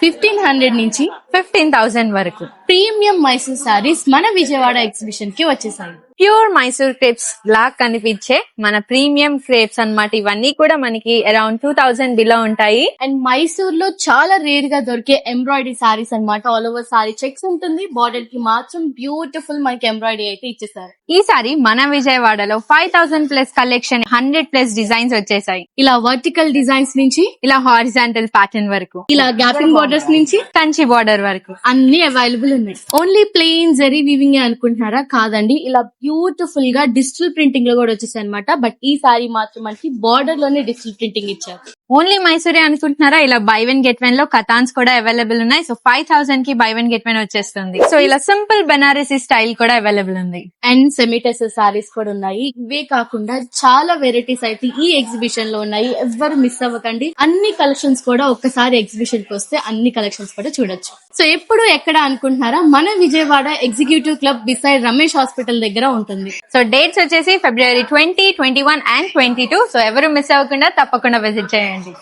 1500 నుంచి 15,000 వరకు ప్రీమియం మైసూర్ సారీస్ మన విజయవాడ ఎగ్జిబిషన్ కి వచ్చేసాయి. ప్యూర్ మైసూర్ క్రేప్స్ లా కనిపించే మన ప్రీమియం క్రేప్స్ అన్నమాట. ఇవన్నీ కూడా మనకి అరౌండ్ 2000 బిలో ఉంటాయి. అండ్ మైసూర్ లో చాలా రేర్ గా దొరికే ఎంబ్రాయిడరీ సారీస్ అన్నమాట. ఆల్ ఓవర్ సారీ చెక్స్ ఉంటుంది, బార్డర్ కి మాత్రం బ్యూటిఫుల్ మనకి ఎంబ్రాయిడరీ అయితే ఇచ్చేసారు. ఈసారి మన విజయవాడలో 5000 ప్లస్ కలెక్షన్, 100 ప్లస్ డిజైన్స్ వచ్చేసాయి. ఇలా వర్టికల్ డిజైన్స్ నుంచి ఇలా హారిజాంటల్ ప్యాటర్న్ వరకు, ఇలా గ్యాపింగ్ బార్డర్స్ నుంచి కంచి బార్డర్ వరకు అన్ని అవైలబుల్ ఉన్నాయి. ఓన్లీ ప్లెయిన్ జరీ వీవింగ్ అనుకుంటున్నారా? కాదండి, ఇలా బ్యూటిఫుల్ గా డిజిటల్ ప్రింటింగ్ లో కూడా వచ్చేసాయి అనమాట. బట్ ఈ సారీ మాత్రం మనకి బార్డర్ లోనే డిజిటల్ ప్రింటింగ్ ఇచ్చారు. ఓన్లీ మైసూరే అనుకుంటున్నారా? ఇలా బై వన్ గెట్ వన్ లో కథాన్స్ కూడా అవైలబుల్ ఉన్నాయి. సో 5000 కి బై వన్ గెట్ వన్ వచ్చేస్తుంది. సో ఇలా సింపుల్ బెనారసీ స్టైల్ కూడా అవైలబుల్ ఉంది. అండ్ సెమీ టెసర్ సారీస్ కూడా ఉన్నాయి. ఇవే కాకుండా చాలా వెరైటీస్ అయితే ఈ ఎగ్జిబిషన్ లో ఉన్నాయి. ఎవ్వరు మిస్ అవ్వకండి. అన్ని కలెక్షన్స్ కూడా ఒక్కసారి ఎగ్జిబిషన్ కి వస్తే అన్ని కలెక్షన్స్ కూడా చూడొచ్చు. సో ఎప్పుడు ఎక్కడ అనుకుంటున్నారా? మన Vijayawada executive club beside Ramesh hospital దగ్గర ఉంటుంది. సో డేట్స్ వచ్చేసి February 20, 21 and 22. సో ఎవరు మిస్ అవ్వకుండా తప్పకుండా విజిట్ చేయండి.